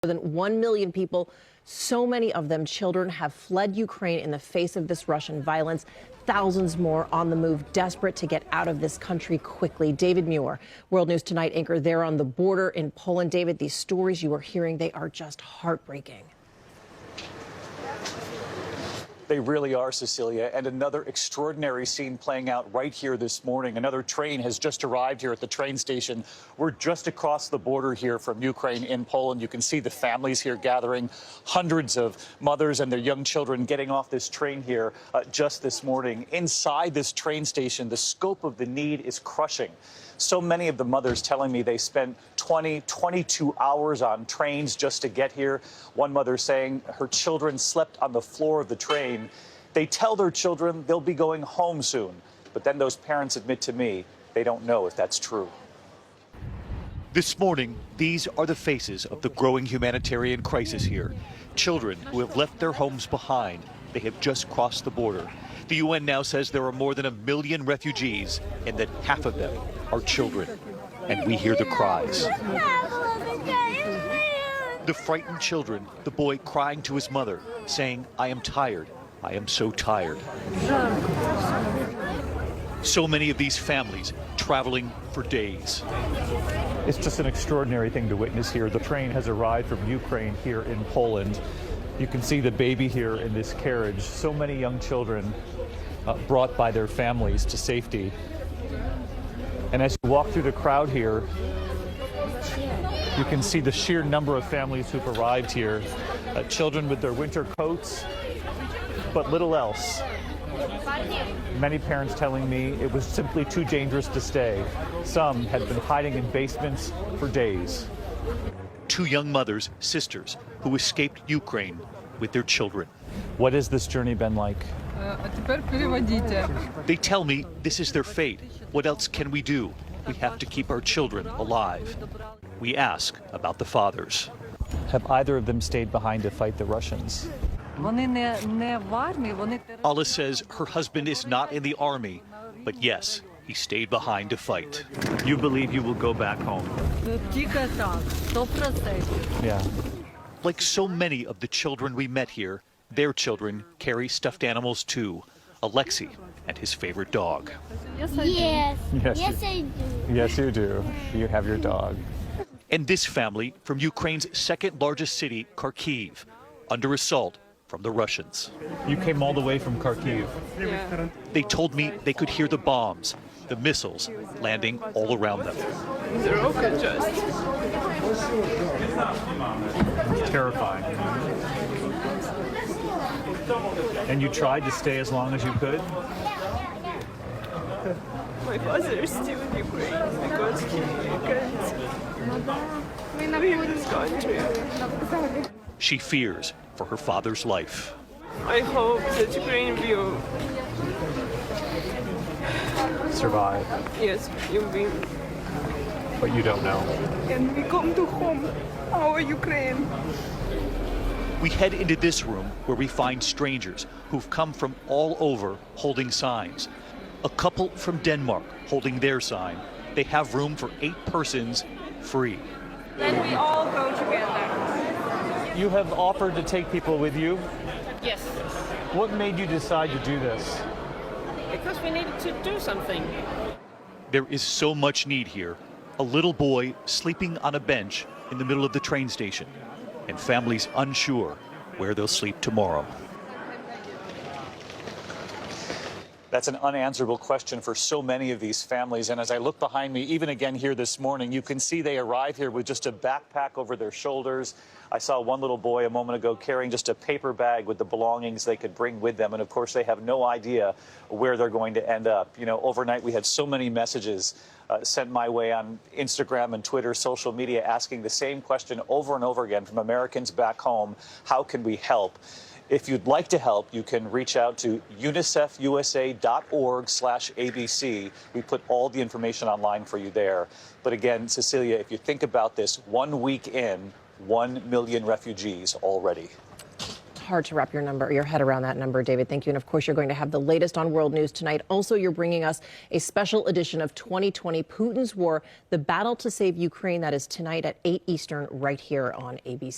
More than 1 million people, so many of them children, have fled Ukraine in the face of this Russian violence. Thousands more on the move, desperate to get out of this country quickly. David Muir, World News Tonight anchor there on the border in Poland. David, these stories you are hearing, they are just heartbreaking. They really are, Cecilia, and another extraordinary scene playing out right here this morning. Another train has just arrived here at the train station. We're just across the border here from Ukraine in Poland. You can see the families here gathering, hundreds of mothers and their young children getting off this train here just this morning. Inside this train station, the scope of the need is crushing. So many of the mothers telling me they spent 22 hours on trains just to get here. One mother saying her children slept on the floor of the train. They tell their children they'll be going home soon, but then those parents admit to me they don't know if that's true. This morning, these are the faces of the growing humanitarian crisis here. Children who have left their homes behind. They have just crossed the border. The UN now says there are more than 1 million refugees and that half of them are children. And we hear the cries. The frightened children, the boy crying to his mother, saying, "I am tired. I am so tired." So many of these families traveling for days. It's just an extraordinary thing to witness here. The train has arrived from Ukraine here in Poland. You can see the baby here in this carriage. So many young children brought by their families to safety. And as you walk through the crowd here, you can see the sheer number of families who've arrived here. Children with their winter coats, but little else. Many parents telling me it was simply too dangerous to stay. Some had been hiding in basements for days. Two young mothers, sisters, who escaped Ukraine with their children. What has this journey been like? They tell me this is their fate. What else can we do? We have to keep our children alive. We ask about the fathers. Have either of them stayed behind to fight the Russians? Alice says her husband is not in the army, but yes, he stayed behind to fight. You believe you will go back home? Yeah. Like so many of the children we met here, their children carry stuffed animals too. Alexei and his favorite dog. Yes, I do. Yes, you do. You have your dog. And this family from Ukraine's second largest city, Kharkiv, under assault from the Russians. You came all the way from Kharkiv. Yeah. They told me they could hear the bombs, the missiles landing all around them. They're okay, just. It's terrifying. And you tried to stay as long as you could? My father is still in Ukraine because he can't leave this country. She fears for her father's life. I hope that Ukraine will Survive. Yes, you will. But you don't know. And we come to home, our Ukraine. We head into this room where we find strangers who've come from all over holding signs. A couple from Denmark holding their sign. They have room for 8 persons, free. Then we all go together. You have offered to take people with you. Yes. What made you decide to do this? Because we needed to do something. There is so much need here. A little boy sleeping on a bench in the middle of the train station, and families unsure where they'll sleep tomorrow. That's an unanswerable question for so many of these families. And as I look behind me, even again here this morning, you can see they arrive here with just a backpack over their shoulders. I saw one little boy a moment ago carrying just a paper bag with the belongings they could bring with them. And of course, they have no idea where they're going to end up. You know, overnight, we had so many messages sent my way on Instagram and Twitter, social media, asking the same question over and over again from Americans back home. How can we help? If you'd like to help, you can reach out to unicefusa.org/ABC. We put all the information online for you there. But again, Cecilia, if you think about this, 1 week in, 1 million refugees already. Hard to wrap your head around that number, David. Thank you. And of course, you're going to have the latest on World News tonight. Also, you're bringing us a special edition of 2020 Putin's War, the battle to save Ukraine. That is tonight at 8 Eastern right here on ABC.